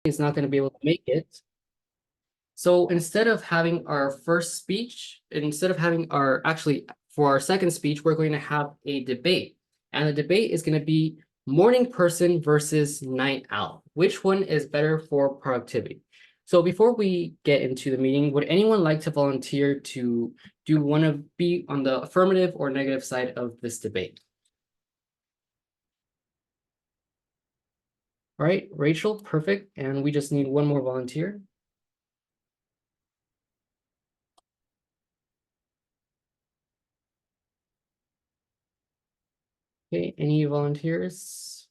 is not going to be able to make it. So instead of having our first speech, actually for our second speech, we're going to have a debate. And the debate is going to be morning person versus night owl. Which one is better for productivity? So before we get into the meeting, would anyone like to volunteer to be on the affirmative or negative side of this debate? All right, Rachel, perfect. And we just need one more volunteer. Okay, any volunteers?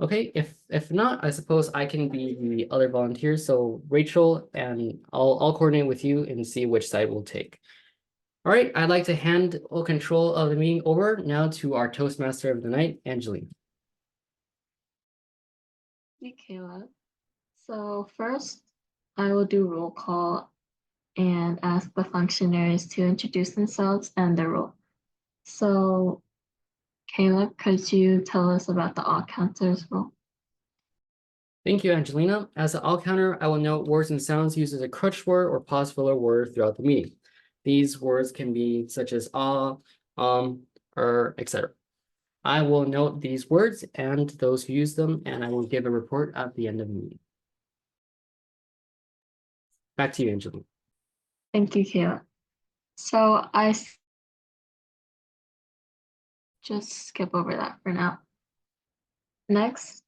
Okay, if not, I suppose I can be the other volunteer. So Rachel, and I'll coordinate with you and see which side we'll take. All right, I'd like to hand all control of the meeting over now to our Toastmaster of the night, Angeline. Hey, Kayla. So first, I will do roll call and ask the functionaries to introduce themselves and their role. So, Kayla, could you tell us about the all counters role? Thank you, Angelina. As an all counter, I will note words and sounds used as a crutch word or pause filler word throughout the meeting. These words can be such as or etc. I will note these words and those who use them, and I will give a report at the end of the meeting. Back to you, Angelina. Thank you, Kayla. So I just skip over that for now. Next,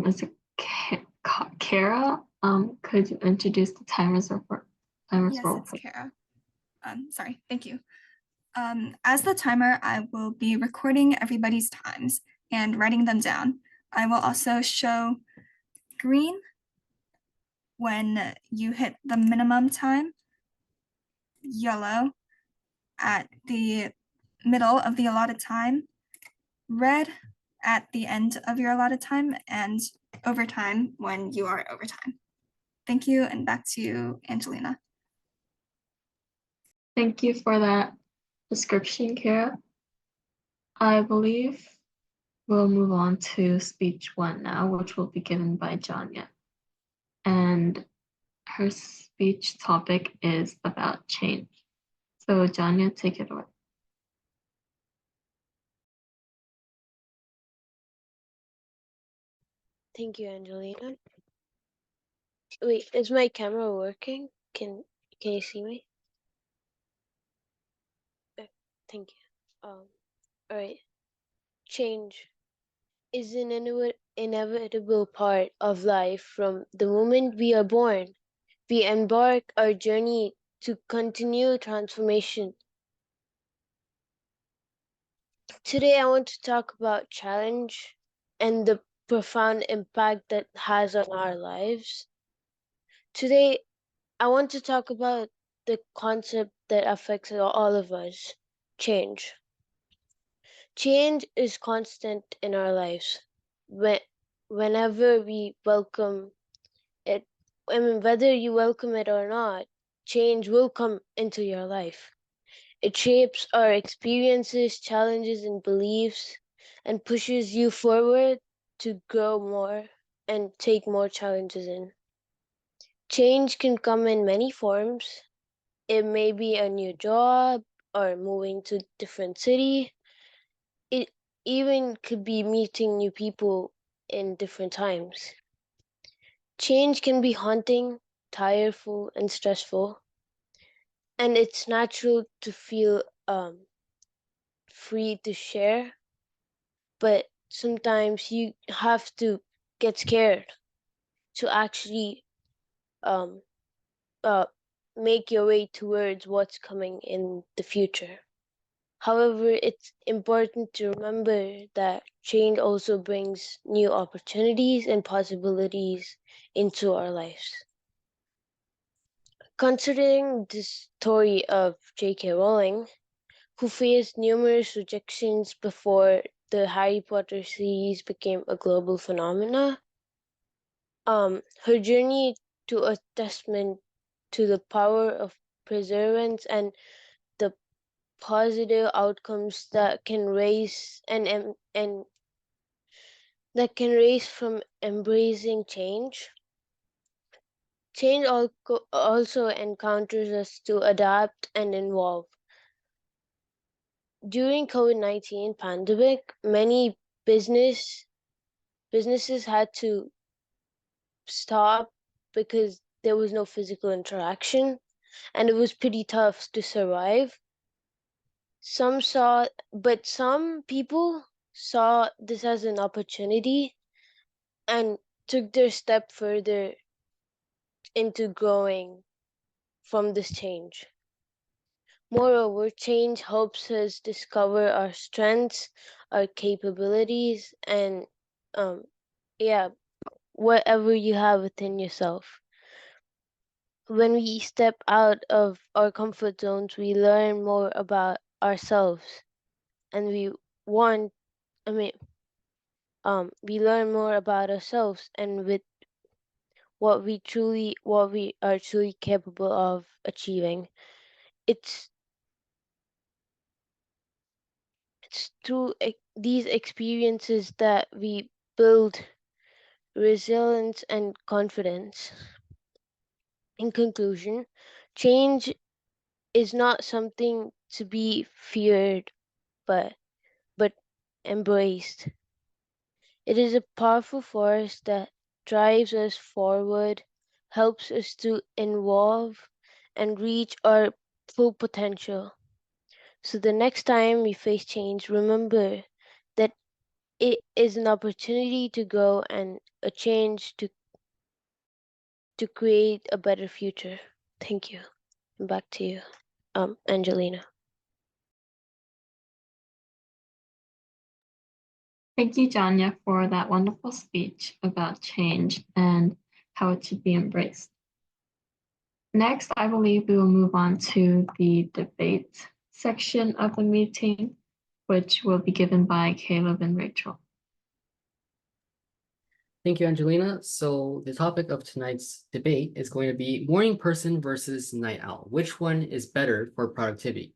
is it Kara? Could you introduce the timers report? Yes, it's Kara. Sorry, thank you. As the timer, I will be recording everybody's times and writing them down. I will also show green when you hit the minimum time, yellow at the middle of the allotted time, red at the end of your allotted time, and overtime when you are overtime. Thank you, and back to you, Angelina. Thank you for that description, Kara. I believe we'll move on to speech 1 now, which will be given by Janya. And her speech topic is about change. So Janya, take it away. Thank you, Angelina. Wait, is my camera working? Can you see me? Thank you. All right. Change is an inevitable part of life from the moment we are born. We embark our journey to continue transformation. Today, I want to talk about challenge and the profound impact that has on our lives. Today, I want to talk about the concept that affects all of us, change. Change is constant in our lives. Whenever we welcome it, I mean, whether you welcome it or not, change will come into your life. It shapes our experiences, challenges, and beliefs, and pushes you forward to grow more and take more challenges in. Change can come in many forms. It may be a new job or moving to a different city. It even could be meeting new people in different times. Change can be haunting, tireful, and stressful. And it's natural to feel free to share, but sometimes you have to get scared to actually make your way towards what's coming in the future. However, it's important to remember that change also brings new opportunities and possibilities into our lives. Considering the story of J.K. Rowling, who faced numerous rejections before the Harry Potter series became a global phenomenon, her journey to a testament to the power of perseverance and the positive outcomes that can raise and that can raise from embracing change. Change also encounters us to adapt and evolve. During COVID-19 pandemic, many businesses had to stop because there was no physical interaction and it was pretty tough to survive. Some people saw this as an opportunity and took their step further into growing from this change. Moreover, change helps us discover our strengths, our capabilities, and yeah, whatever you have within yourself. When we step out of our comfort zones, we learn more about ourselves, and want, I mean, we learn more about ourselves and with what we are truly capable of achieving. It's through these experiences that we build resilience and confidence. In conclusion, change is not something to be feared, but embraced. It is a powerful force that drives us forward, helps us to evolve and reach our full potential. So the next time we face change, remember that it is an opportunity to grow and a change to create a better future. Thank you. And back to you, Angelina. Thank you, Janya, for that wonderful speech about change and how it should be embraced. Next, I believe we will move on to the debate section of the meeting, which will be given by Caleb and Rachel. Thank you, Angelina. So the topic of tonight's debate is going to be morning person versus night owl. Which one is better for productivity?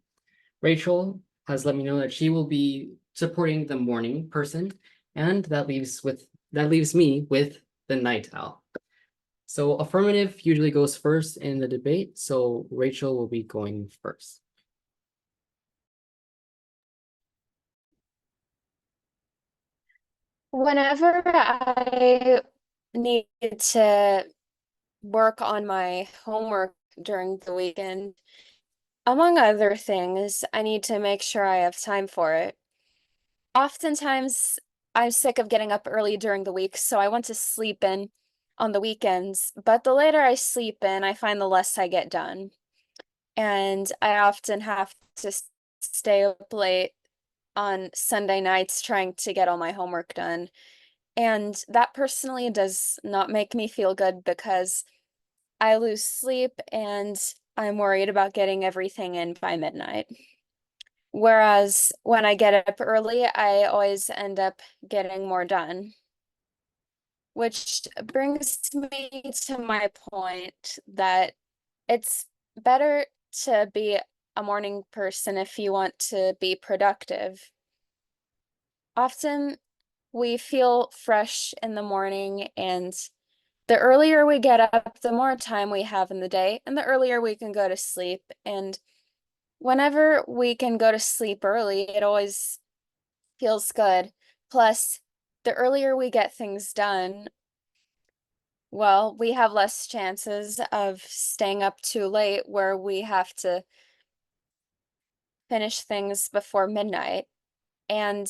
Rachel has let me know that she will be supporting the morning person, and that leaves me with the night owl. So affirmative usually goes first in the debate, so Rachel will be going first. Whenever I need to work on my homework during the weekend, among other things, I need to make sure I have time for it. Oftentimes, I'm sick of getting up early during the week, so I want to sleep in on the weekends. But the later I sleep in, I find the less I get done. And I often have to stay up late on Sunday nights trying to get all my homework done. And that personally does not make me feel good because I lose sleep and I'm worried about getting everything in by midnight. Whereas when I get up early, I always end up getting more done. Which brings me to my point that it's better to be a morning person if you want to be productive. Often we feel fresh in the morning, and the earlier we get up, the more time we have in the day, and the earlier we can go to sleep. And whenever we can go to sleep early, it always feels good. Plus, the earlier we get things done, well, we have less chances of staying up too late where we have to finish things before midnight. And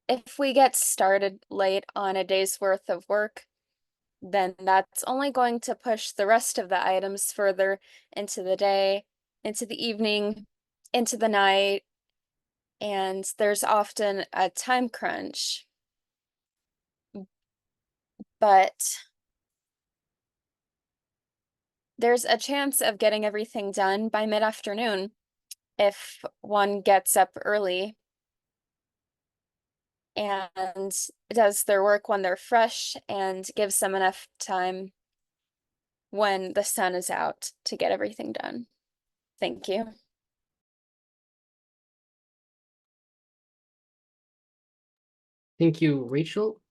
if we get started late on a day's worth of work, then that's only going to push the rest of the items further into the day, into the evening, into the night, and there's often a time crunch. But there's a chance of getting everything done by mid-afternoon if one gets up early and does their work when they're fresh and gives them enough time when the sun is out to get everything done. Thank you. Thank you, Rachel.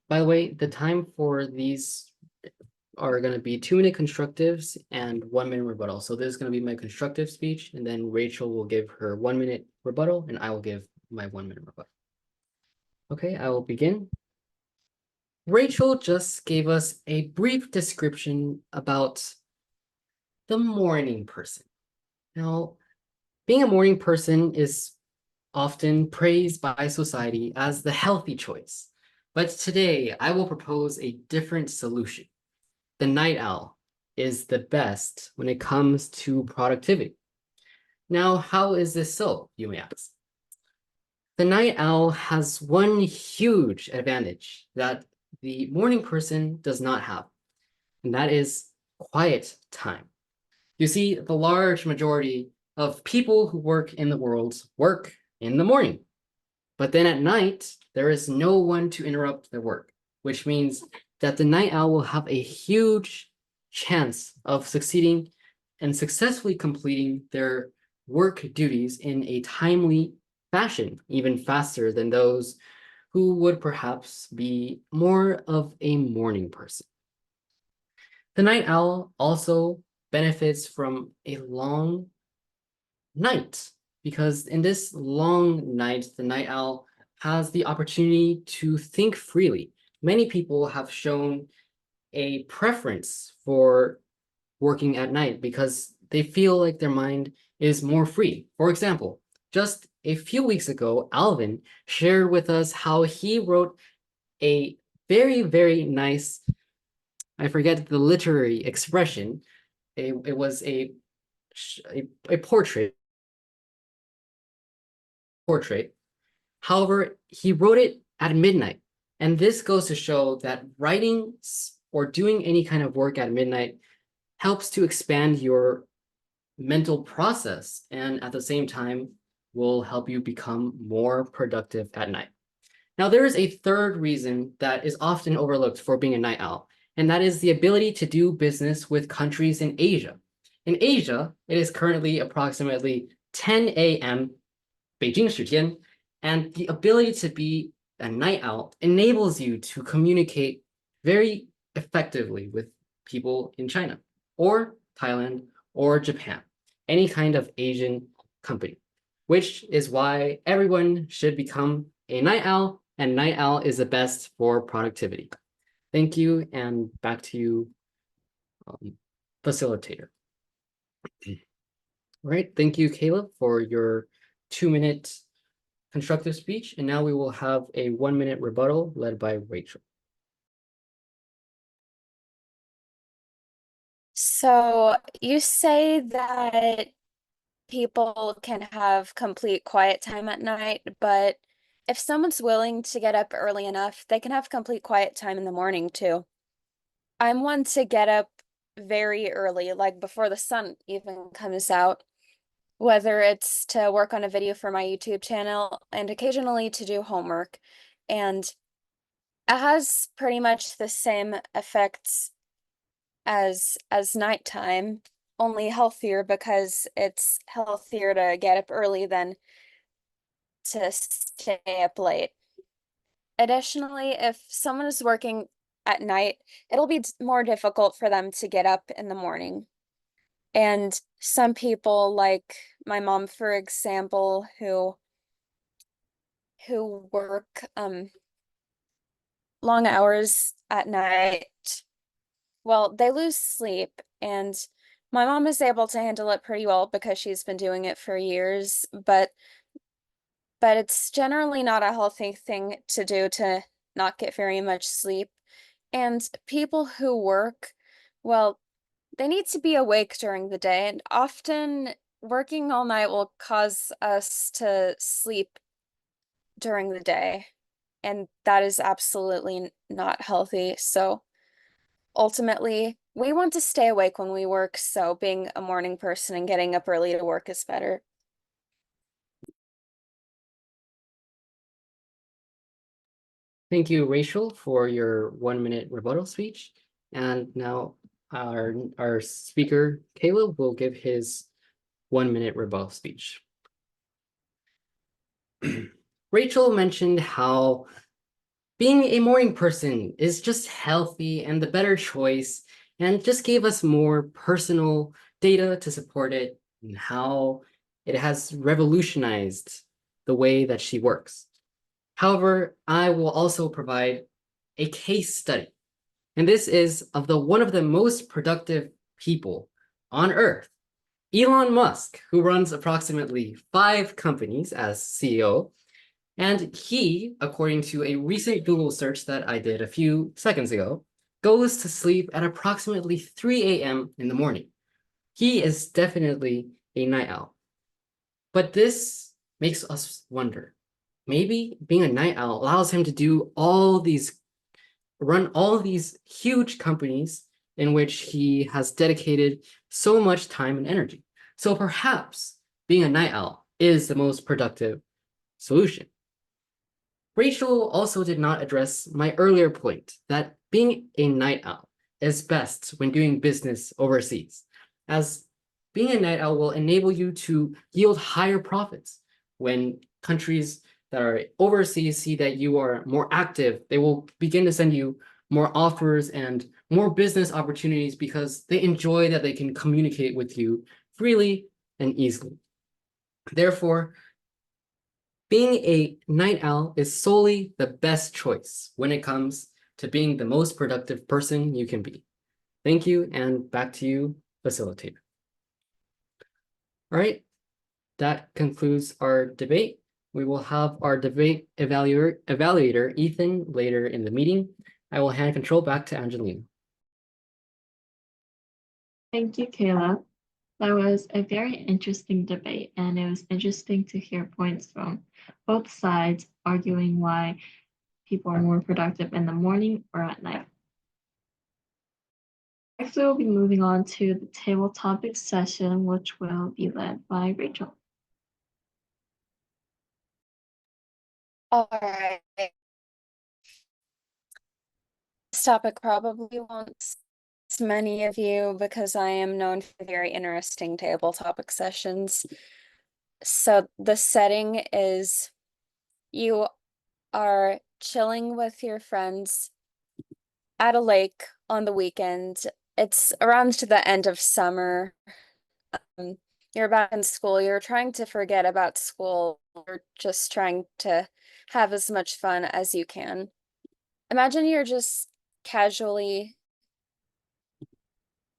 By the way, the time for these are going to be 2-minute constructives and 1-minute rebuttal. So this is going to be my constructive speech, and then Rachel will give her 1-minute rebuttal, and I will give my 1-minute rebuttal. Okay, I will begin. Rachel just gave us a brief description about the morning person. Now, being a morning person is often praised by society as the healthy choice. But today, I will propose a different solution. The night owl is the best when it comes to productivity. Now, how is this so, you may ask? The night owl has one huge advantage that the morning person does not have, and that is quiet time. You see, the large majority of people who work in the world work in the morning. But then at night, there is no one to interrupt their work, which means that the night owl will have a huge chance of succeeding and successfully completing their work duties in a timely fashion, even faster than those who would perhaps be more of a morning person. The night owl also benefits from a long night, because in this long night, the night owl has the opportunity to think freely. Many people have shown a preference for working at night because they feel like their mind is more free. For example, just a few weeks ago, Alvin shared with us how he wrote a very, very nice, I forget the literary expression, it was a portrait. However, he wrote it at midnight. And this goes to show that writing or doing any kind of work at midnight helps to expand your mental process, and at the same time will help you become more productive at night. Now, there is a third reason that is often overlooked for being a night owl, and that is the ability to do business with countries in Asia. In Asia, it is currently approximately 10 a.m. Beijing 时间, and the ability to be a night owl enables you to communicate very effectively with people in China or Thailand or Japan, any kind of Asian company, which is why everyone should become a night owl, and night owl is the best for productivity. Thank you, and back to you, facilitator. All right, thank you, Caleb, for your 2-minute constructive speech, and now we will have a 1-minute rebuttal led by Rachel. So you say that people can have complete quiet time at night, but if someone's willing to get up early enough, they can have complete quiet time in the morning too. I'm one to get up very early, like before the sun even comes out, whether it's to work on a video for my YouTube channel and occasionally to do homework. And it has pretty much the same effects as nighttime, only healthier because it's healthier to get up early than to stay up late. Additionally, if someone is working at night, it'll be more difficult for them to get up in the morning. And some people, like my mom, for example, who work long hours at night, well, they lose sleep, and my mom is able to handle it pretty well because she's been doing it for years, but it's generally not a healthy thing to do to not get very much sleep. And people who work, well, they need to be awake during the day, and often working all night will cause us to sleep during the day, and that is absolutely not healthy. So ultimately, we want to stay awake when we work, so being a morning person and getting up early to work is better. Thank you, Rachel, for your 1-minute rebuttal speech. And now our speaker, Caleb, will give his 1-minute rebuttal speech. Rachel mentioned how being a morning person is just healthy and the better choice, and just gave us more personal data to support it and how it has revolutionized the way that she works. However, I will also provide a case study, and this is of one of the most productive people on Earth, Elon Musk, who runs approximately 5 companies as CEO. And he, according to a recent Google search that I did a few seconds ago, goes to sleep at approximately 3 a.m. in the morning. He is definitely a night owl. But this makes us wonder, maybe being a night owl allows him to run all these huge companies in which he has dedicated so much time and energy. So perhaps being a night owl is the most productive solution. Rachel also did not address my earlier point that being a night owl is best when doing business overseas, as being a night owl will enable you to yield higher profits. When countries that are overseas see that you are more active, they will begin to send you more offers and more business opportunities because they enjoy that they can communicate with you freely and easily. Therefore, being a night owl is solely the best choice when it comes to being the most productive person you can be. Thank you, and back to you, facilitator. All right, that concludes our debate. We will have our debate evaluator, Ethan, later in the meeting. I will hand control back to Angelina. Thank you, Kayla. That was a very interesting debate, and it was interesting to hear points from both sides arguing why people are more productive in the morning or at night. Next, we'll be moving on to the table topic session, which will be led by Rachel. All right. This topic probably won't many of you because I am known for very interesting table topic sessions. So the setting is you are chilling with your friends at a lake on the weekend. It's around to the end of summer. You're back in school. You're trying to forget about school. You're just trying to have as much fun as you can. Imagine you're just casually.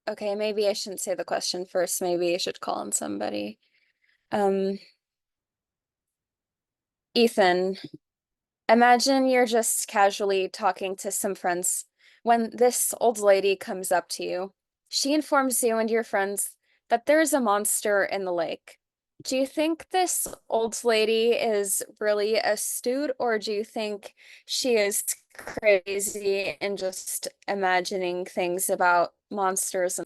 Okay, maybe I shouldn't say the question first. Maybe I should call on somebody. Ethan, imagine you're just casually talking to some friends when this old lady comes up to you. She informs you and your friends that there's a monster in the lake. Do you think this old lady is really astute, or do you think she is crazy and just imagining things about monsters?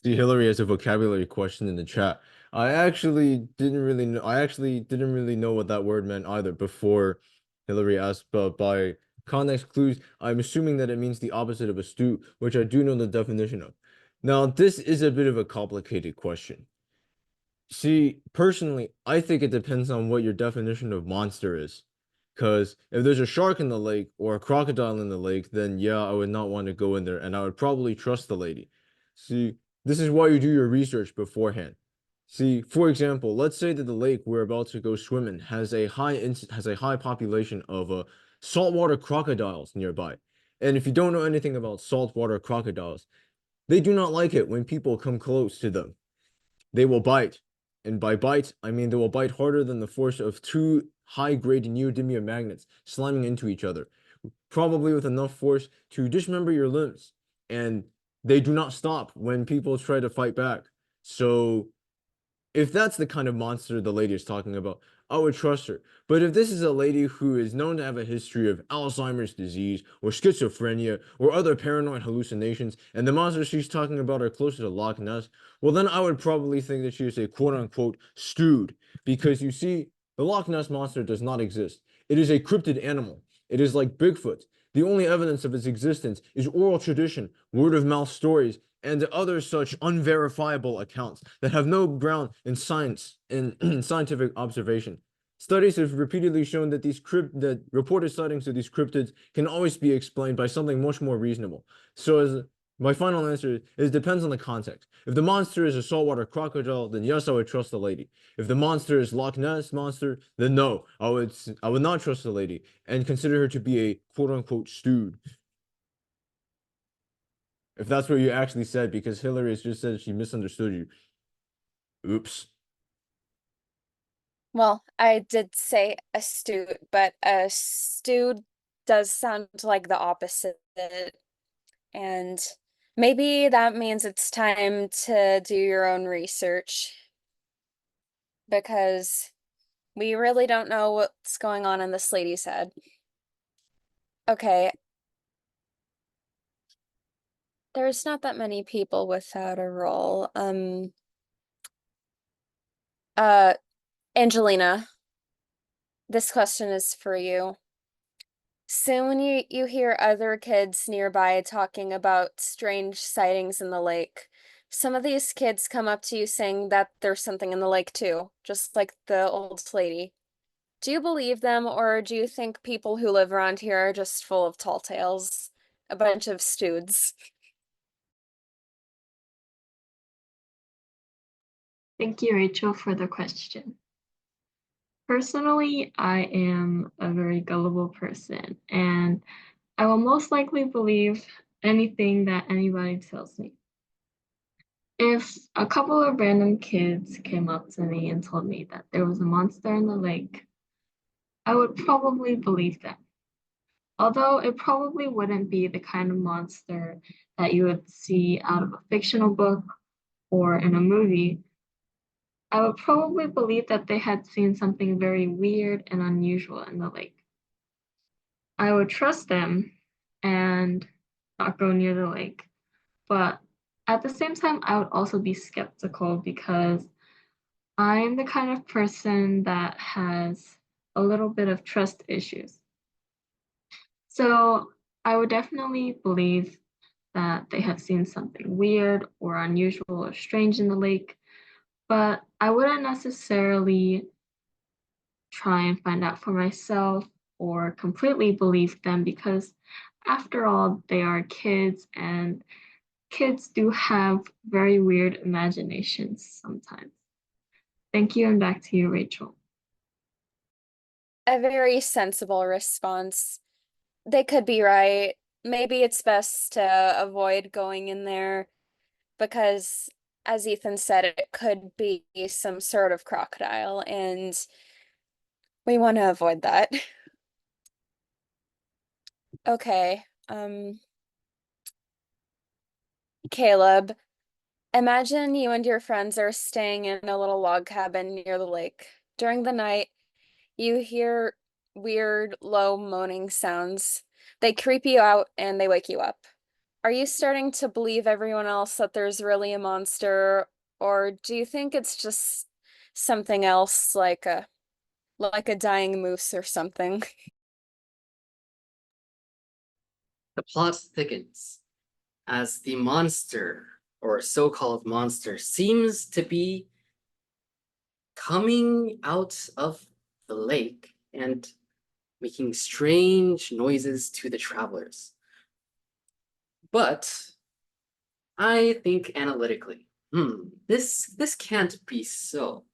See, Hillary has a vocabulary question in the chat. I actually didn't really know what that word meant either before Hillary asked, but by context clues, I'm assuming that it means the opposite of astute, which I do know the definition of. Now, this is a bit of a complicated question. See, personally, I think it depends on what your definition of monster is. Because if there's a shark in the lake or a crocodile in the lake, then yeah, I would not want to go in there and I would probably trust the lady. See, this is why you do your research beforehand. See, for example, let's say that the lake we're about to go swim in has a high population of saltwater crocodiles nearby. And if you don't know anything about saltwater crocodiles, they do not like it when people come close to them. They will bite. And by bite, I mean they will bite harder than the force of 2 high-grade neodymium magnets slamming into each other, probably with enough force to dismember your limbs. And they do not stop when people try to fight back. So if that's the kind of monster the lady is talking about, I would trust her. But if this is a lady who is known to have a history of Alzheimer's disease or schizophrenia or other paranoid hallucinations, and the monsters she's talking about are closer to Loch Ness, well, then I would probably think that she is a quote-unquote stewed. Because you see, the Loch Ness monster does not exist. It is a cryptid animal. It is like Bigfoot. The only evidence of its existence is oral tradition, word of mouth stories, and other such unverifiable accounts that have no ground in science in scientific observation. Studies have repeatedly shown that that reported sightings of these cryptids can always be explained by something much more reasonable. So as my final answer is it depends on the context. If the monster is a saltwater crocodile, then yes, I would trust the lady. If the monster is Loch Ness monster, then no, I would not trust the lady and consider her to be a quote unquote stewed. If that's what you actually said, because Hillary has just said she misunderstood you. Oops. Well, I did say astute, but astute does sound like the opposite. And maybe that means it's time to do your own research because we really don't know what's going on in this lady's head. Okay. There's not that many people without a role. Angelina, this question is for you. Soon you hear other kids nearby talking about strange sightings in the lake. Some of these kids come up to you saying that there's something in the lake too, just like the old lady. Do you believe them, or do you think people who live around here are just full of tall tales? A bunch of stoods. Thank you, Rachel, for the question. Personally, I am a very gullible person, and I will most likely believe anything that anybody tells me. If a couple of random kids came up to me and told me that there was a monster in the lake, I would probably believe them. Although it probably wouldn't be the kind of monster that you would see out of a fictional book or in a movie, I would probably believe that they had seen something very weird and unusual in the lake. I would trust them and not go near the lake. But at the same time, I would also be skeptical because I'm the kind of person that has a little bit of trust issues. So I would definitely believe that they have seen something weird or unusual or strange in the lake, but I wouldn't necessarily try and find out for myself or completely believe them because after all, they are kids and kids do have very weird imaginations sometimes. Thank you, and back to you, Rachel. A very sensible response. They could be right. Maybe it's best to avoid going in there because, as Ethan said, it could be some sort of crocodile, and we want to avoid that. Okay, Caleb, imagine you and your friends are staying in a little log cabin near the lake. During the night, you hear weird, low moaning sounds. They creep you out and they wake you up. Are you starting to believe everyone else that there's really a monster, or do you think it's just something else like a dying moose or something? The plot thickens as the monster, or so-called monster, seems to be coming out of the lake and making strange noises to the travelers. But I think analytically, this can't be so.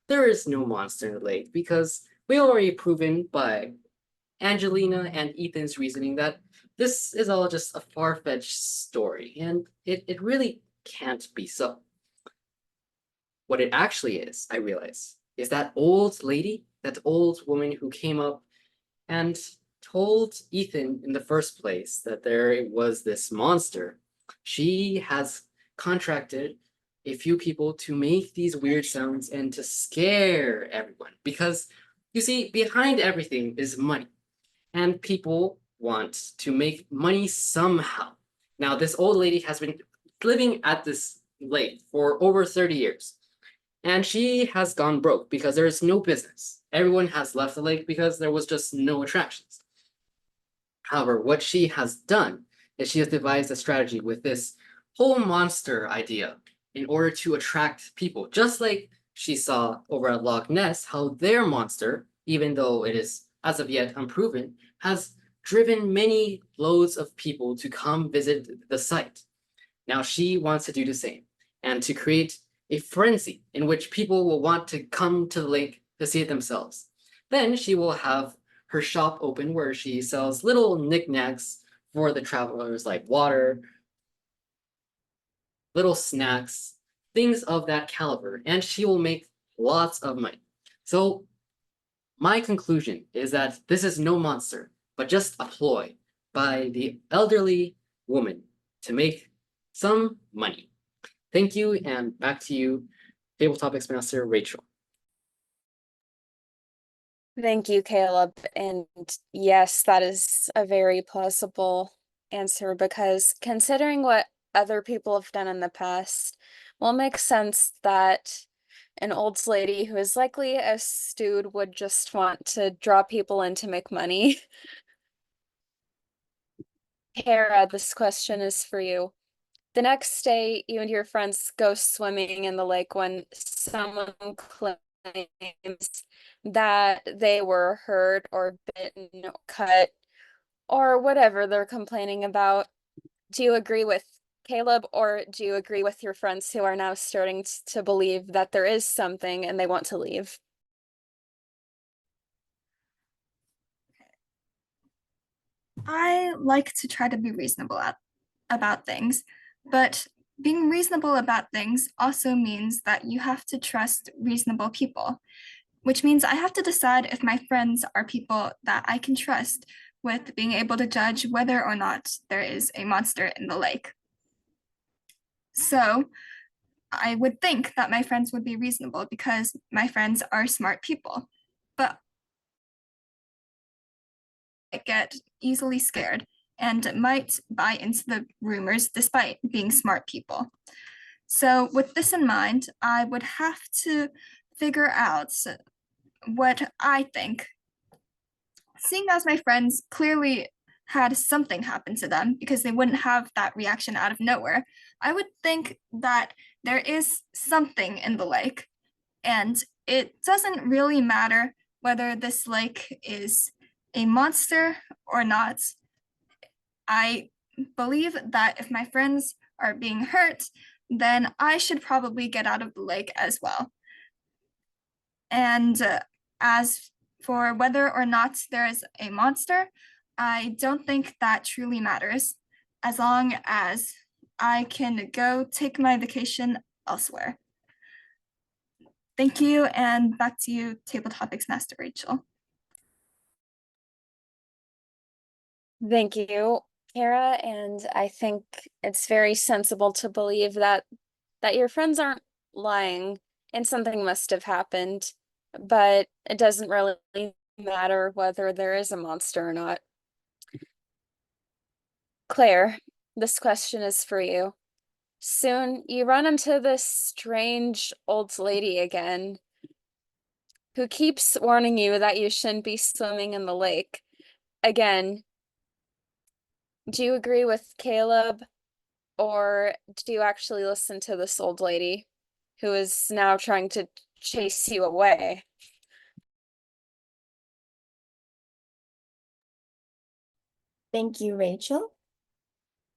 There is no monster in the lake because we already proven by Angelina and Ethan's reasoning that this is all just a far-fetched story, and it really can't be so. What it actually is, I realize, is that old lady, that old woman who came up and told Ethan in the first place that there was this monster. She has contracted a few people to make these weird sounds and to scare everyone. Because, you see, behind everything is money. And people want to make money somehow. Now, this old lady has been living at this lake for over 30 years. And she has gone broke because there is no business. Everyone has left the lake because there was just no attractions. However, what she has done is she has devised a strategy with this whole monster idea in order to attract people, just like she saw over at Loch Ness, how their monster, even though it is as of yet unproven, has driven many loads of people to come visit the site. Now she wants to do the same and to create a frenzy in which people will want to come to the lake to see it themselves. Then she will have her shop open where she sells little knickknacks for the travelers like water, little snacks, things of that caliber, and she will make lots of money. So my conclusion is that this is no monster, but just a ploy by the elderly woman to make some money. Thank you, and back to you, Table Topics Master Rachel. Thank you, Caleb. And yes, that is a very plausible answer because considering what other people have done in the past, well, it makes sense that an old lady who is likely a stewed would just want to draw people in to make money. Kara, this question is for you. The next day, you and your friends go swimming in the lake when someone claims that they were hurt or bitten, or cut, or whatever they're complaining about. Do you agree with Caleb, or do you agree with your friends who are now starting to believe that there is something and they want to leave? I like to try to be reasonable about things, but being reasonable about things also means that you have to trust reasonable people, which means I have to decide if my friends are people that I can trust with being able to judge whether or not there is a monster in the lake. So I would think that my friends would be reasonable because my friends are smart people, but I get easily scared and might buy into the rumors despite being smart people. So with this in mind, I would have to figure out what I think. Seeing as my friends clearly had something happen to them because they wouldn't have that reaction out of nowhere, I would think that there is something in the lake. And it doesn't really matter whether this lake is a monster or not. I believe that if my friends are being hurt, then I should probably get out of the lake as well. And as for whether or not there is a monster, I don't think that truly matters as long as I can go take my vacation elsewhere. Thank you, and back to you, Table Topics Master Rachel. Thank you, Kara, and I think it's very sensible to believe that your friends aren't lying and something must have happened, but it doesn't really matter whether there is a monster or not. Claire, this question is for you. Soon you run into this strange old lady again who keeps warning you that you shouldn't be swimming in the lake. Again, do you agree with Caleb, or do you actually listen to this old lady who is now trying to chase you away? Thank you, Rachel.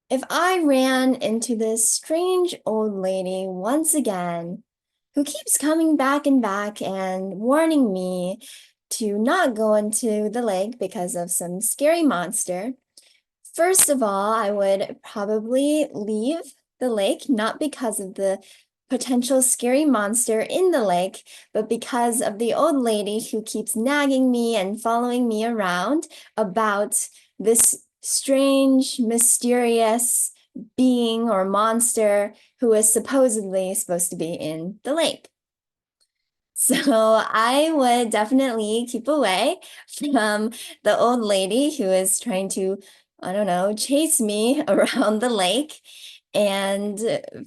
If I ran into this strange old lady once again, who keeps coming back and back and warning me to not go into the lake because of some scary monster, first of all, I would probably leave the lake, not because of the potential scary monster in the lake, but because of the old lady who keeps nagging me and following me around about this strange, mysterious being or monster who is supposedly supposed to be in the lake. So I would definitely keep away from the old lady who is trying to, I don't know, chase me around the lake. And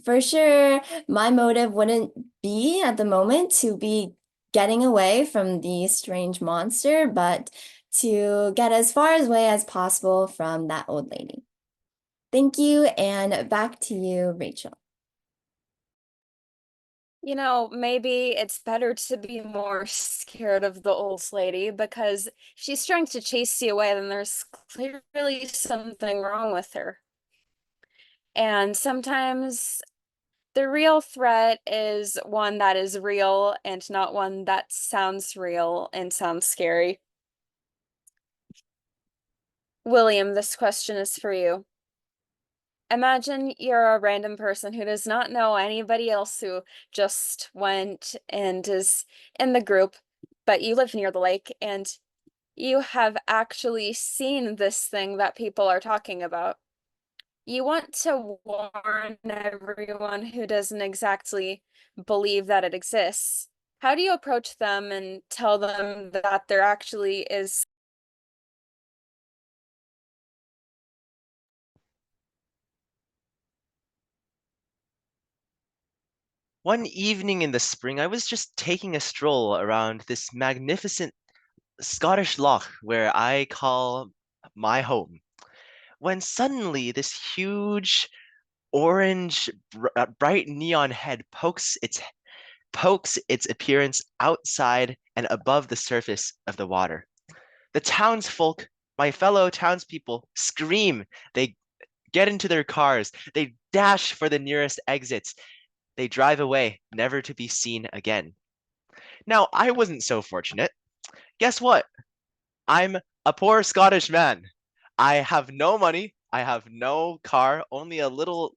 for sure, my motive wouldn't be at the moment to be getting away from the strange monster, but to get as far away as possible from that old lady. Thank you, and back to you, Rachel. You know, maybe it's better to be more scared of the old lady because if she's trying to chase you away, then there's clearly something wrong with her. And sometimes the real threat is one that is real and not one that sounds real and sounds scary. William, this question is for you. Imagine you're a random person who does not know anybody else who just went and is in the group, but you live near the lake and you have actually seen this thing that people are talking about. You want to warn everyone who doesn't exactly believe that it exists. How do you approach them and tell them that there actually is? One evening in the spring, I was just taking a stroll around this magnificent Scottish loch where I call my home, when suddenly this huge orange bright neon head pokes its appearance outside and above the surface of the water. The townsfolk, my fellow townspeople, scream. They get into their cars. They dash for the nearest exits. They drive away, never to be seen again. Now, I wasn't so fortunate. Guess what? I'm a poor Scottish man. I have no money. I have no car, only a little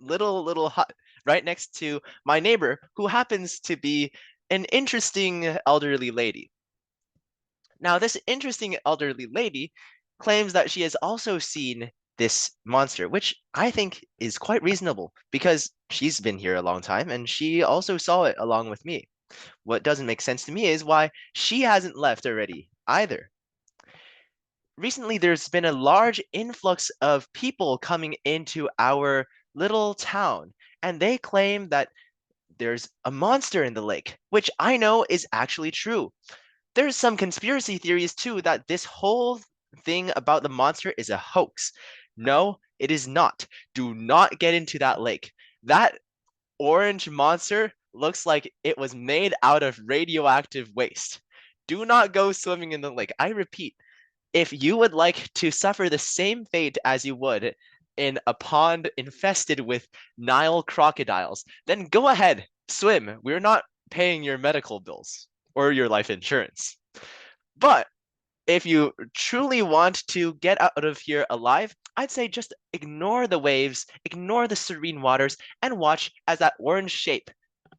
hut right next to my neighbor, who happens to be an interesting elderly lady. Now, this interesting elderly lady claims that she has also seen this monster, which I think is quite reasonable because she's been here a long time and she also saw it along with me. What doesn't make sense to me is why she hasn't left already either. Recently, there's been a large influx of people coming into our little town, and they claim that there's a monster in the lake, which I know is actually true. There's some conspiracy theories too that this whole thing about the monster is a hoax. No, it is not. Do not get into that lake. That orange monster looks like it was made out of radioactive waste. Do not go swimming in the lake. I repeat, if you would like to suffer the same fate as you would in a pond infested with Nile crocodiles, then go ahead, swim. We're not paying your medical bills or your life insurance. But if you truly want to get out of here alive, I'd say just ignore the waves, ignore the serene waters, and watch as that orange shape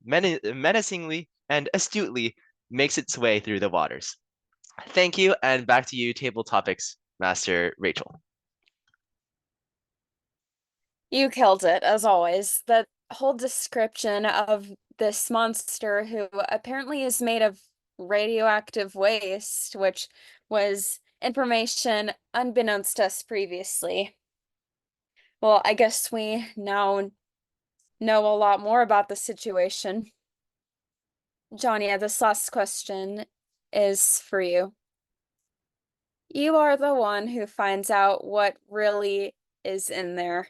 menacingly and astutely makes its way through the waters. Thank you, and back to you, Table Topics Master Rachel. You killed it, as always. That whole description of this monster who apparently is made of radioactive waste, which was information unbeknownst to us previously. Well, I guess we now know a lot more about the situation. Johnny, this last question is for you. You are the one who finds out what really is in there.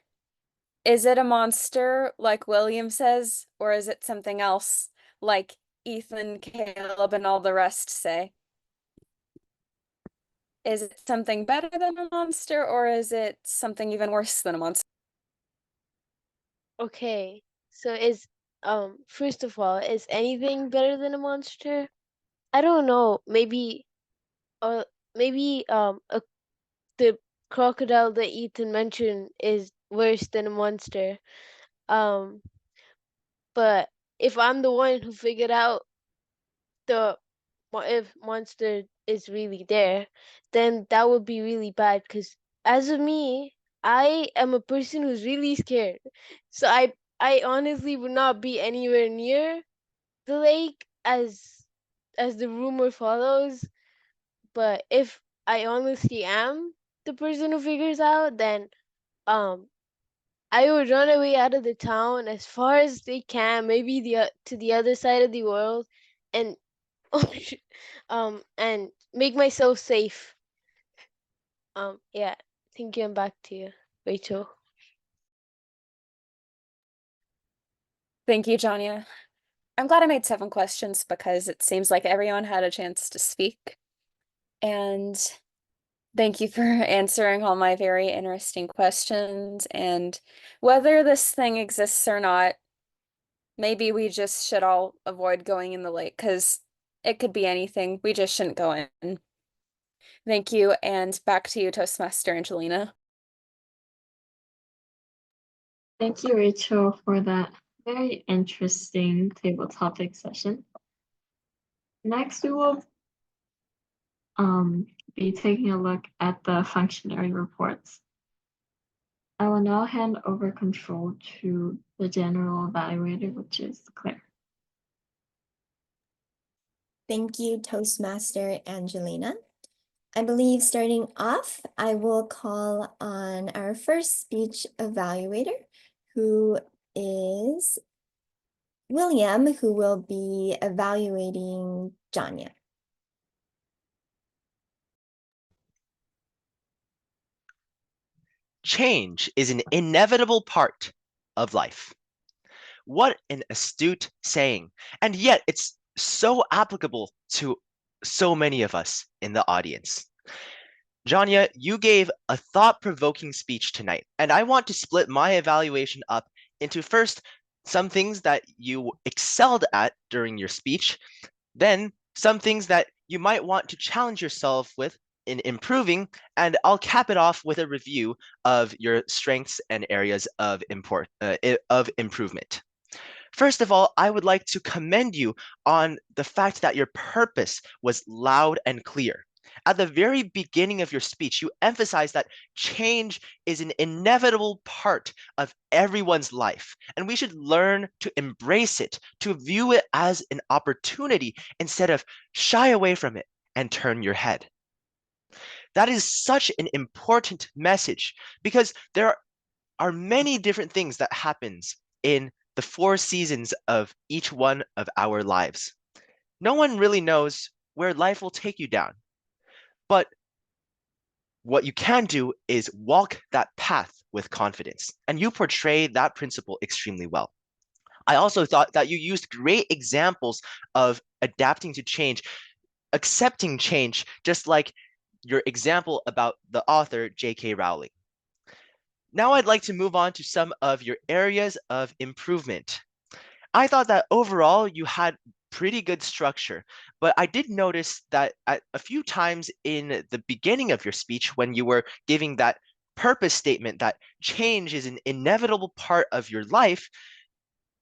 Is it a monster, like William says, or is it something else, like Ethan, Caleb, and all the rest say? Is it something better than a monster, or is it something even worse than a monster? Okay, so first of all, is anything better than a monster? I don't know. Maybe the crocodile that Ethan mentioned is worse than a monster. Um, but if I'm the one who figured out the if monster is really there, then that would be really bad. Because as of me, I am a person who's really scared. So I honestly would not be anywhere near the lake as the rumor follows. But if I honestly am the person who figures out, then um I would run away out of the town as far as they can, maybe to the other side of the world, and and make myself safe. Yeah, thank you, and back to you, Rachel. Thank you, Janya. I'm glad I made 7 questions because it seems like everyone had a chance to speak. And thank you for answering all my very interesting questions. And whether this thing exists or not, maybe we just should all avoid going in the lake because it could be anything. We just shouldn't go in. Thank you, and back to you, Toastmaster Angelina. Thank you, Rachel, for that very interesting table topic session. Next, we will be taking a look at the functionary reports. I will now hand over control to the general evaluator, which is Claire. Thank you, Toastmaster Angelina. I believe starting off, I will call on our first speech evaluator, who is William, who will be evaluating Janya. Change is an inevitable part of life. What an astute saying. And yet it's so applicable to so many of us in the audience. Janya, you gave a thought-provoking speech tonight, and I want to split my evaluation up into first some things that you excelled at during your speech, then some things that you might want to challenge yourself with in improving, and I'll cap it off with a review of your strengths and areas of improvement. First of all, I would like to commend you on the fact that your purpose was loud and clear. At the very beginning of your speech, you emphasized that change is an inevitable part of everyone's life, and we should learn to embrace it, to view it as an opportunity instead of shy away from it and turn your head. That is such an important message because there are many different things that happens in the 4 seasons of each one of our lives. No one really knows where life will take you down. But what you can do is walk that path with confidence. And you portray that principle extremely well. I also thought that you used great examples of adapting to change, accepting change, just like your example about the author J.K. Rowling. Now I'd like to move on to some of your areas of improvement. I thought that overall you had pretty good structure, but I did notice that at a few times in the beginning of your speech, when you were giving that purpose statement that change is an inevitable part of your life,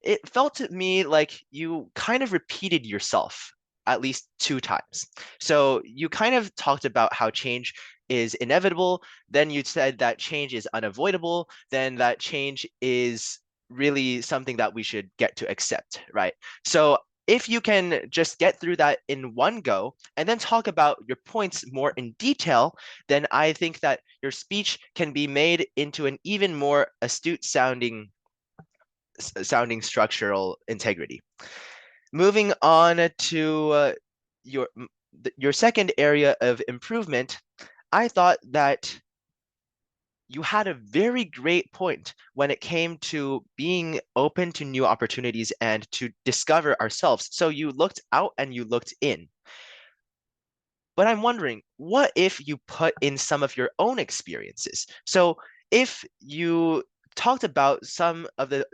it felt to me like you kind of repeated yourself at least 2 times. So you kind of talked about how change is inevitable, then you said that change is unavoidable, then that change is really something that we should get to accept, right? So if you can just get through that in one go and then talk about your points more in detail, then I think that your speech can be made into an even more astute sounding structural integrity. Moving on to your second area of improvement, I thought that you had a very great point when it came to being open to new opportunities and to discover ourselves. So you looked out and you looked in. But I'm wondering, what if you put in some of your own experiences? So if you talked about some of the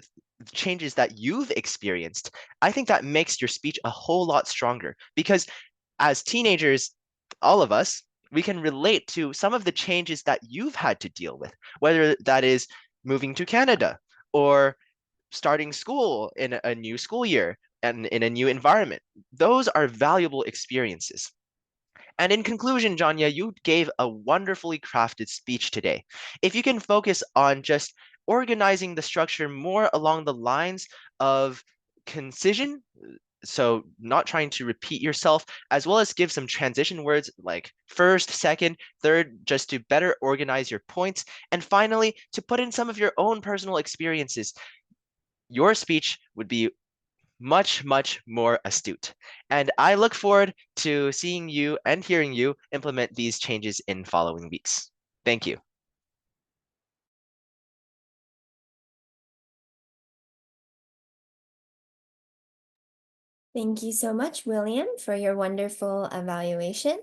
changes that you've experienced, I think that makes your speech a whole lot stronger because as teenagers, all of us, we can relate to some of the changes that you've had to deal with, whether that is moving to Canada or starting school in a new school year and in a new environment. Those are valuable experiences. And in conclusion, Janya, you gave a wonderfully crafted speech today. If you can focus on just organizing the structure more along the lines of concision, so not trying to repeat yourself, as well as give some transition words like first, second, third, just to better organize your points, and finally, to put in some of your own personal experiences, your speech would be much, much more astute. And I look forward to seeing you and hearing you implement these changes in following weeks. Thank you. Thank you so much, William, for your wonderful evaluation.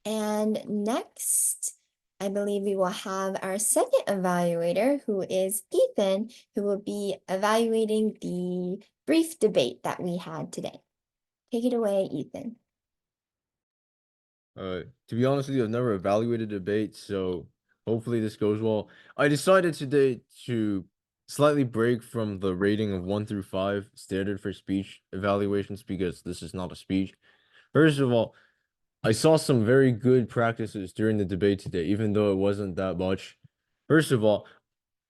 And next, I believe we will have our second evaluator, who is Ethan, who will be evaluating the brief debate that we had today. Take it away, Ethan. To be honest with you, I've never evaluated a debate, so hopefully this goes well. I decided today to slightly break from the rating of 1 through 5 standard for speech evaluations because this is not a speech. First of all, I saw some very good practices during the debate today, even though it wasn't that much. First of all,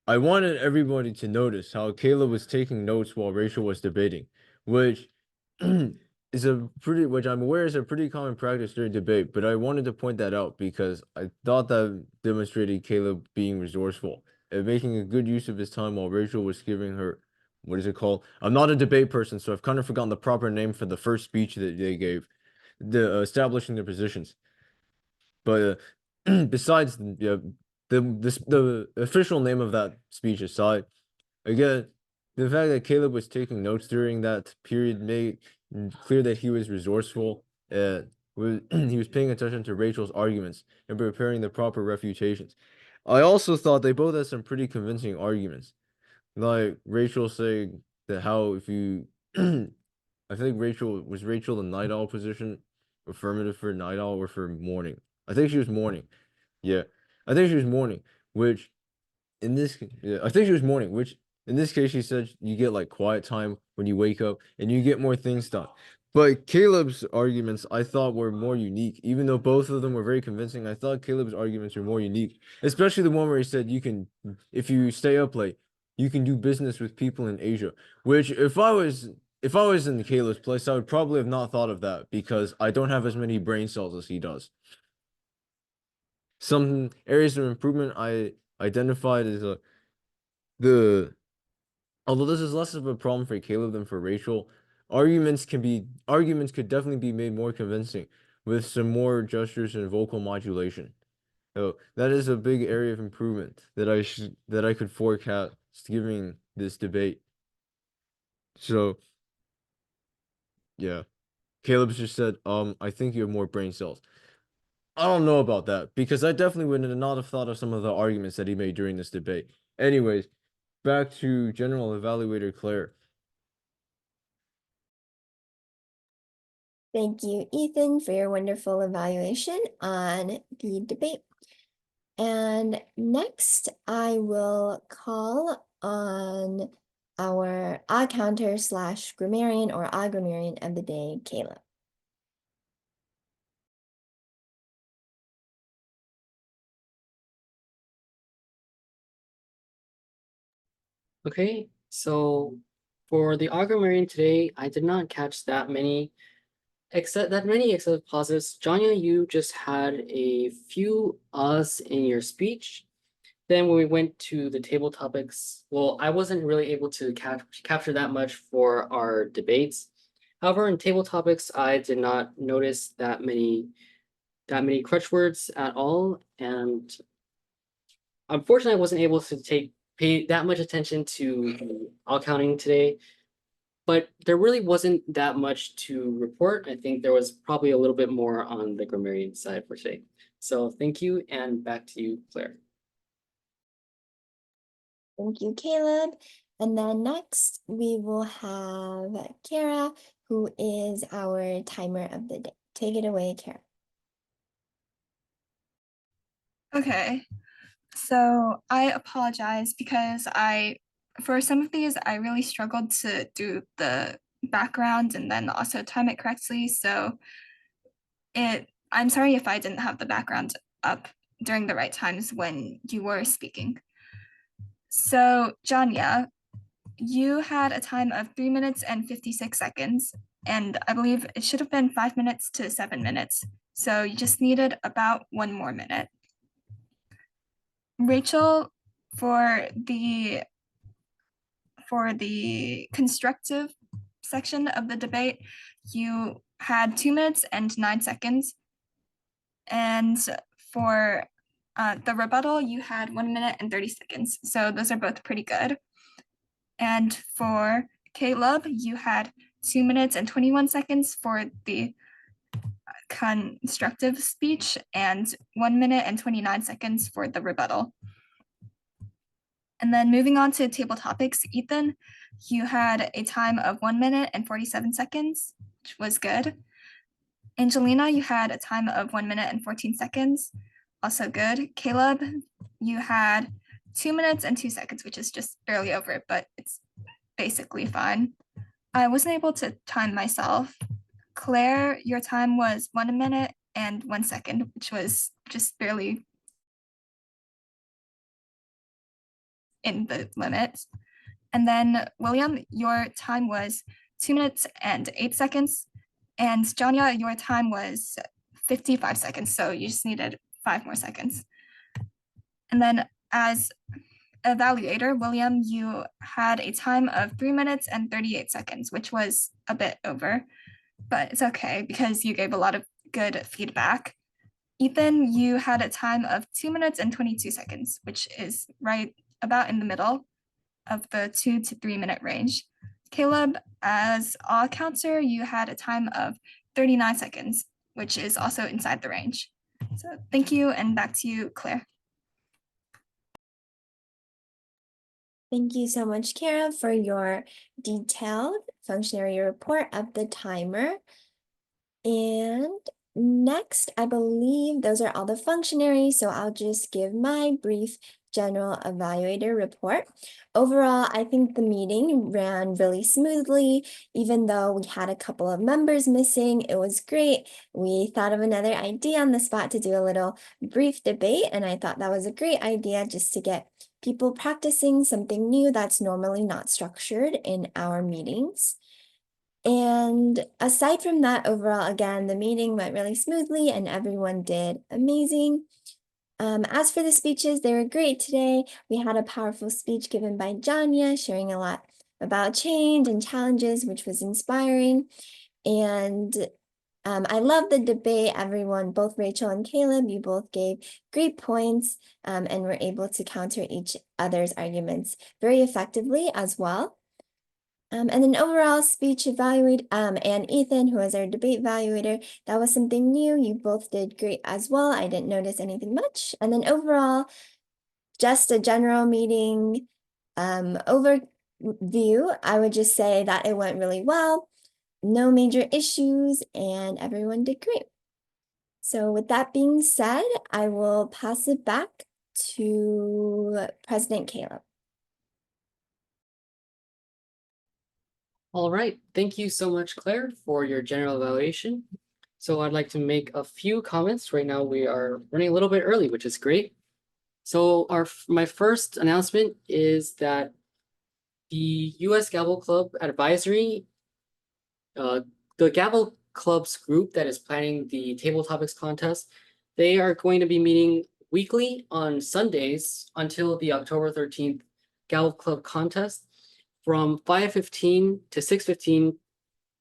I wanted everybody to notice how Caleb was taking notes while Rachel was debating, which which I'm aware is a pretty common practice during debate, but I wanted to point that out because I thought that demonstrated Caleb being resourceful and making a good use of his time while Rachel was giving her, what is it called? I'm not a debate person, so I've kind of forgotten the proper name for the first speech that they gave, establishing their positions. But besides the official name of that speech aside, again, the fact that Caleb was taking notes during that period made clear that he was resourceful and he was paying attention to Rachel's arguments and preparing the proper refutations. I also thought they both had some pretty convincing arguments, like Rachel saying that how if you, I think Rachel the night owl position, affirmative for night owl or for morning. I think she was morning. Yeah, I think she was morning, which I think she was morning, which in this case she said you get like quiet time when you wake up and you get more things done. But Caleb's arguments I thought were more unique, even though both of them were very convincing. I thought Caleb's arguments were more unique, especially the one where he said you can, if you stay up late, you can do business with people in Asia. Which if I was in Caleb's place, I would probably have not thought of that because I don't have as many brain cells as he does. Some areas of improvement I identified as the although this is less of a problem for Caleb than for Rachel, arguments could definitely be made more convincing with some more gestures and vocal modulation. So that is a big area of improvement that I could forecast giving this debate. So yeah. Caleb just said, I think you have more brain cells. I don't know about that because I definitely would not have thought of some of the arguments that he made during this debate. Anyways, back to General Evaluator Claire. Thank you, Ethan, for your wonderful evaluation on the debate. And next, I will call on our odd counter / grammarian or odd grammarian of the day, Caleb. Okay, so for the Augmenarian today, I did not catch that many except positives. Janya, you just had a few us in your speech. Then when we went to the table topics, well, I wasn't really able to capture that much for our debates. However, in table topics, I did not notice that many crutch words at all, and unfortunately, I wasn't able to pay that much attention to all counting today. But there really wasn't that much to report. I think there was probably a little bit more on the grammarian side for today. So thank you, and back to you, Claire. Thank you, Caleb. And then next, we will have Kara, who is our timer of the day. Take it away, Kara. Okay, so I apologize because for some of these, I really struggled to do the background and then also time it correctly. So I'm sorry if I didn't have the background up during the right times when you were speaking. So Janya, you had a time of 3 minutes and 56 seconds, and I believe it should have been 5 minutes to 7 minutes. So you just needed about 1 more minute. Rachel, for the constructive section of the debate, you had 2 minutes and 9 seconds. And for the rebuttal, you had 1 minute and 30 seconds. So those are both pretty good. And for Caleb, you had 2 minutes and 21 seconds for the constructive speech and 1 minute and 29 seconds for the rebuttal. And then moving on to table topics, Ethan, you had a time of 1 minute and 47 seconds, which was good. Angelina, you had a time of 1 minute and 14 seconds, also good. Caleb, you had 2 minutes and 2 seconds, which is just barely over it, but it's basically fine. I wasn't able to time myself. Claire, your time was 1 minute and 1 second, which was just barely in the limit. And then William, your time was 2 minutes and 8 seconds. And Janya, your time was 55 seconds. So you just needed 5 more seconds. And then as evaluator, William, you had a time of 3 minutes and 38 seconds, which was a bit over, but it's okay because you gave a lot of good feedback. Ethan, you had a time of 2 minutes and 22 seconds, which is right about in the middle of the 2 to 3 minute range. Caleb, as all counter, you had a time of 39 seconds, which is also inside the range. So thank you, and back to you, Claire. Thank you so much, Kara, for your detailed functionary report of the timer. And next, I believe those are all the functionaries, so I'll just give my brief general evaluator report. Overall, I think the meeting ran really smoothly, even though we had a couple of members missing. It was great. We thought of another idea on the spot to do a little brief debate, and I thought that was a great idea just to get people practicing something new that's normally not structured in our meetings. And aside from that, overall, again, the meeting went really smoothly and everyone did amazing. As for the speeches, they were great today. We had a powerful speech given by Janya, sharing a lot about change and challenges, which was inspiring. And I love the debate. Everyone, both Rachel and Caleb, you both gave great points and were able to counter each other's arguments very effectively as well. And then overall speech evaluate, and Ethan, who was our debate evaluator, that was something new. You both did great as well. I didn't notice anything much. And then overall, just a general meeting overview, I would just say that it went really well. No major issues, and everyone did great. So with that being said, I will pass it back to President Caleb. All right, thank you so much, Claire, for your general evaluation. So I'd like to make a few comments. Right now we are running a little bit early, which is great. So my first announcement is that the US Gavel Club Advisory, the Gavel Club's group that is planning the table topics contest, they are going to be meeting weekly on Sundays until the October 13th Gavel Club contest from 5:15 to 6:15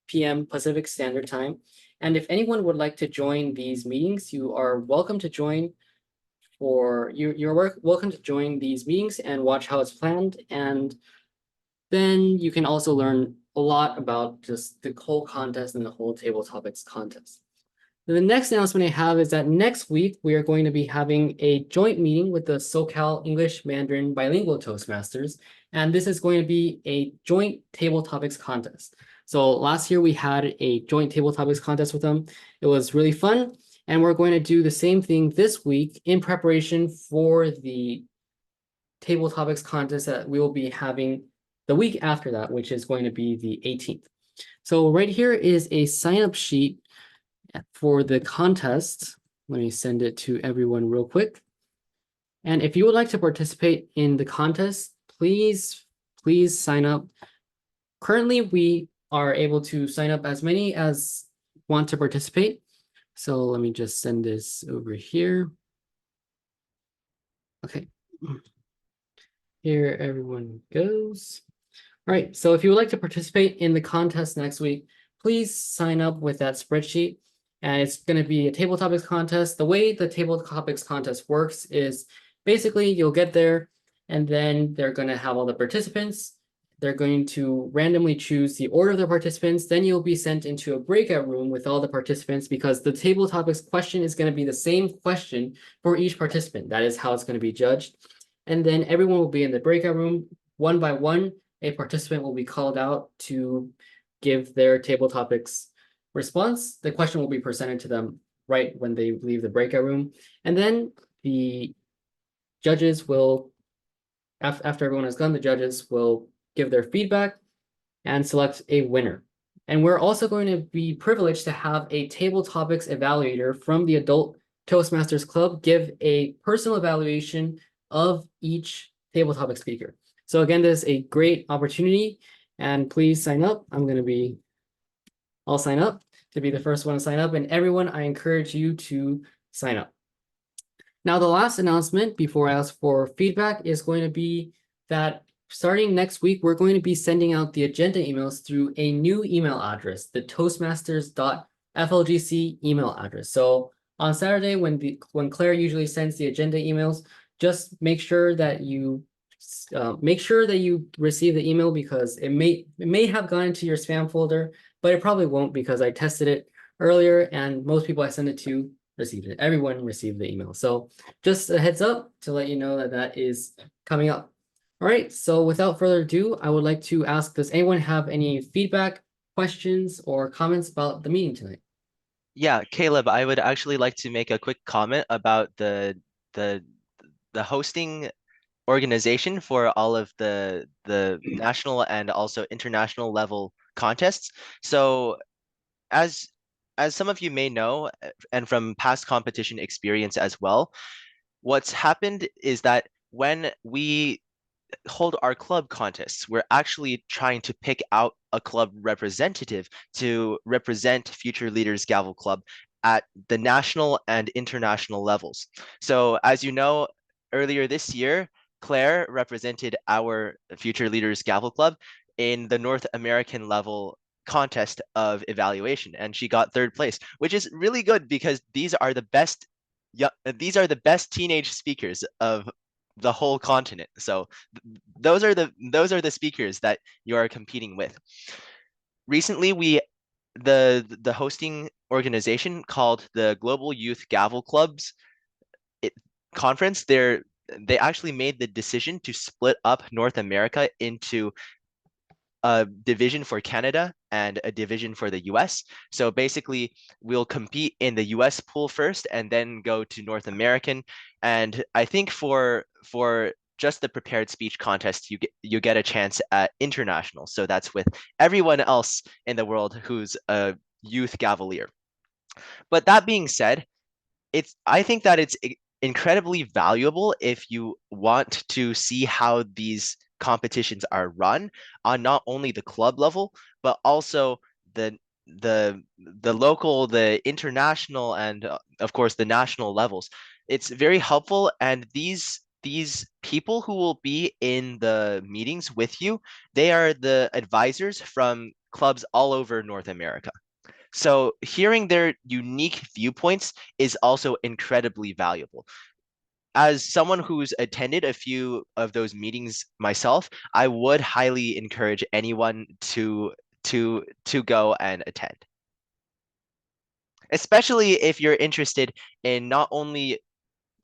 p.m. Pacific Standard Time. And if anyone would like to join these meetings, you are welcome to join. You're welcome to join these meetings and watch how it's planned. And then you can also learn a lot about just the whole contest and the whole table topics contest. The next announcement I have is that next week we are going to be having a joint meeting with the SoCal English Mandarin Bilingual Toastmasters, and this is going to be a joint table topics contest. So last year we had a joint table topics contest with them. It was really fun, and we're going to do the same thing this week in preparation for the table topics contest that we will be having the week after that, which is going to be the 18th. So right here is a sign-up sheet for the contest. Let me send it to everyone real quick. And if you would like to participate in the contest, please sign up. Currently, we are able to sign up as many as want to participate. So let me just send this over here. Okay. Here everyone goes. All right, so if you would like to participate in the contest next week, please sign up with that spreadsheet. And it's going to be a table topics contest. The way the table topics contest works is basically you'll get there and then they're going to have all the participants. They're going to randomly choose the order of the participants. Then you'll be sent into a breakout room with all the participants because the table topics question is going to be the same question for each participant. That is how it's going to be judged. And then everyone will be in the breakout room one by one. A participant will be called out to give their table topics response. The question will be presented to them right when they leave the breakout room. And then the judges will, after everyone has gone, the judges will give their feedback and select a winner. And we're also going to be privileged to have a table topics evaluator from the Adult Toastmasters Club give a personal evaluation of each table topic speaker. So again, this is a great opportunity and please sign up. I'll sign up to be the first one to sign up, and everyone, I encourage you to sign up. Now, the last announcement before I ask for feedback is going to be that starting next week, we're going to be sending out the agenda emails through a new email address, the toastmasters.flgc email address. So on Saturday, when Claire usually sends the agenda emails, just make sure that you receive the email because it may have gone into your spam folder, but it probably won't because I tested it earlier and most people I send it to received it. Everyone received the email. So just a heads up to let you know that that is coming up. All right, so without further ado, I would like to ask, does anyone have any feedback, questions, or comments about the meeting tonight? Yeah, Caleb, I would actually like to make a quick comment about the hosting organization for all of the national and also international level contests. So as some of you may know, and from past competition experience as well, what's happened is that when we hold our club contests, we're actually trying to pick out a club representative to represent Future Leaders Gavel Club at the national and international levels. So as you know, earlier this year, Claire represented our Future Leaders Gavel Club in the North American level contest of evaluation, and she got third place, which is really good because these are the best teenage speakers of the whole continent. So those are the speakers that you are competing with. Recently, the hosting organization called the Global Youth Gavel Clubs conference. They actually made the decision to split up North America into a division for Canada and a division for the US. So basically, we'll compete in the US pool first and then go to North American. And I think for just the prepared speech contest, you get a chance at international. So that's with everyone else in the world who's a youth Gavalier. But that being said, I think that it's incredibly valuable if you want to see how these competitions are run on not only the club level, but also the local, the international, and of course the national levels. It's very helpful, and these people who will be in the meetings with you, they are the advisors from clubs all over North America. So hearing their unique viewpoints is also incredibly valuable. As someone who's attended a few of those meetings myself, I would highly encourage anyone to go and attend. Especially if you're interested in not only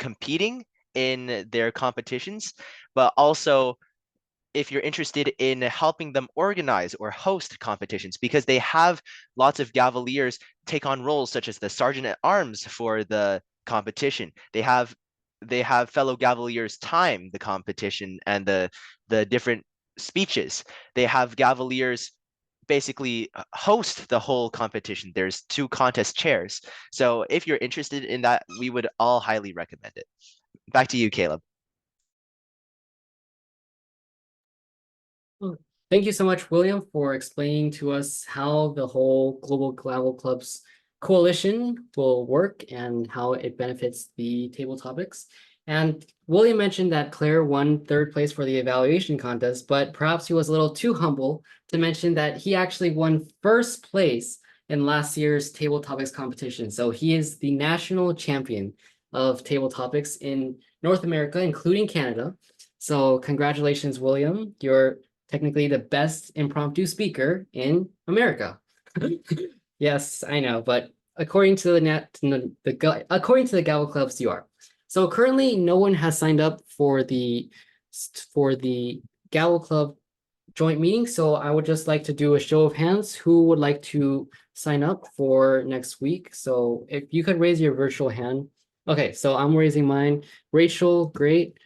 competing in their competitions, but also if you're interested in helping them organize or host competitions, because they have lots of Gavaliers take on roles such as the Sergeant at Arms for the competition. They have fellow Gavaliers time the competition and the different speeches. They have Gavaliers basically host the whole competition. There's 2 contest chairs. So if you're interested in that, we would all highly recommend it. Back to you, Caleb. Thank you so much, William, for explaining to us how the whole Global Gavel Clubs coalition will work and how it benefits the table topics. And William mentioned that Claire won third place for the evaluation contest, but perhaps he was a little too humble to mention that he actually won first place in last year's table topics competition. So he is the national champion of table topics in North America, including Canada. So congratulations, William. You're technically the best impromptu speaker in America. Yes, I know, but according to according to the Gavel Clubs, you are. So currently, no one has signed up for the Gavel Club joint meeting. So I would just like to do a show of hands. Who would like to sign up for next week? So if you could raise your virtual hand. Okay, so I'm raising mine. Rachel, great.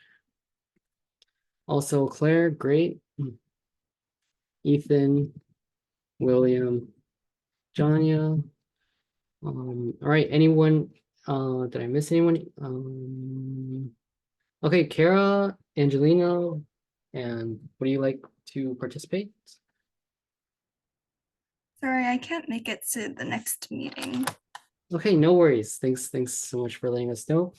Also Claire, great. Ethan, William, Janya. All right, anyone, did I miss anyone? Okay, Kara, Angelina, and would you like to participate? Sorry, I can't make it to the next meeting. Okay, no worries. Thanks so much for letting us know.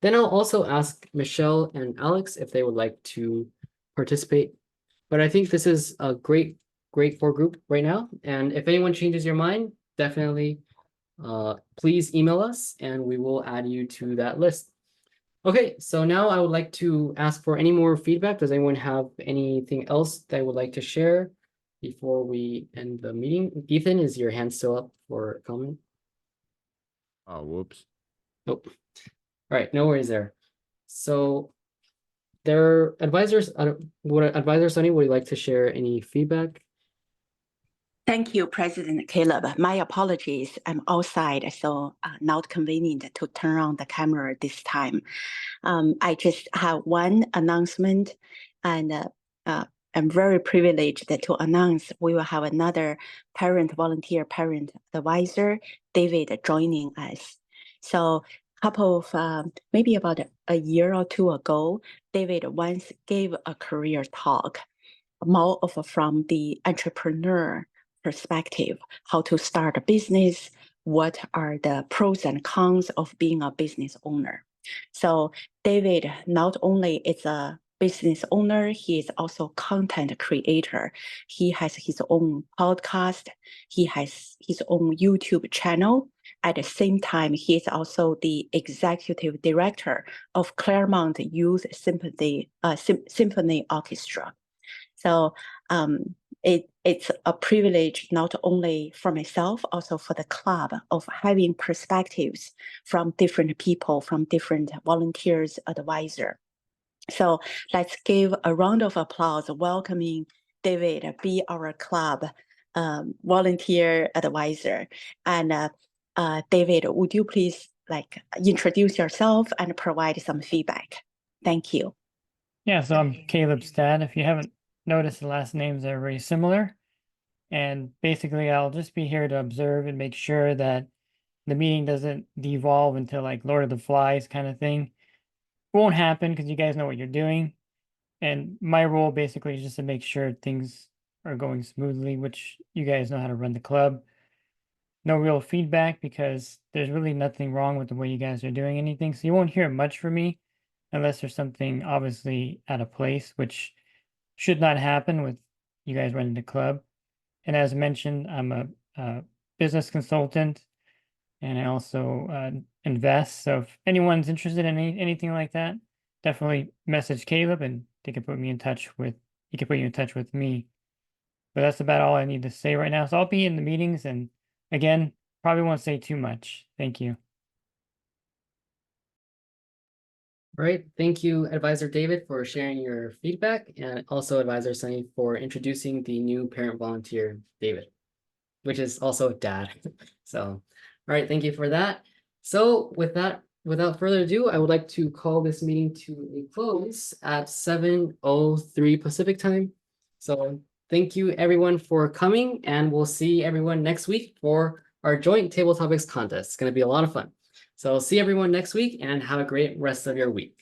Then I'll also ask Michelle and Alex if they would like to participate. But I think this is a great core group right now. And if anyone changes your mind, definitely please email us and we will add you to that list. Okay, so now I would like to ask for any more feedback. Does anyone have anything else they would like to share before we end the meeting? Ethan, is your hand still up for a comment? Oh, whoops. Nope. All right, no worries there. So their advisors, would Advisor Sunny, would you like to share any feedback? Thank you, President Caleb. My apologies. I'm outside, so not convenient to turn on the camera this time. I just have one announcement, and I'm very privileged to announce we will have another volunteer parent advisor, David, joining us. So couple of maybe about a year or two ago, David once gave a career talk, more of from the entrepreneur perspective, how to start a business, what are the pros and cons of being a business owner. So David not only is a business owner, he is also content creator. He has his own podcast. He has his own YouTube channel. At the same time, he is also the executive director of Claremont Youth Symphony Orchestra. So it's a privilege not only for myself, also for the club, of having perspectives from different people, from different volunteers, advisor. So let's give a round of applause welcoming David be our club volunteer advisor. And David, would you please introduce yourself and provide some feedback? Thank you. Yeah, so I'm Caleb Stad. If you haven't noticed, the last names are very similar. And basically, I'll just be here to observe and make sure that the meeting doesn't devolve into like Lord of the Flies kind of thing. It won't happen because you guys know what you're doing. And my role basically is just to make sure things are going smoothly, which you guys know how to run the club. No real feedback because there's really nothing wrong with the way you guys are doing anything. So you won't hear much from me unless there's something obviously out of place, which should not happen with you guys running the club. And as mentioned, I'm a business consultant and I also invest. So if anyone's interested in anything like that, definitely message Caleb and they can put me in touch with, he can put you in touch with me. But that's about all I need to say right now. So I'll be in the meetings and again, probably won't say too much. Thank you. All right, thank you, Advisor David, for sharing your feedback, and also Advisor Sunny for introducing the new parent volunteer, David, which is also dad. So, all right, thank you for that. So with that, without further ado, I would like to call this meeting to a close at 7:03 Pacific time. So thank you everyone for coming, and we'll see everyone next week for our joint table topics contest. It's going to be a lot of fun. So see everyone next week and have a great rest of your week.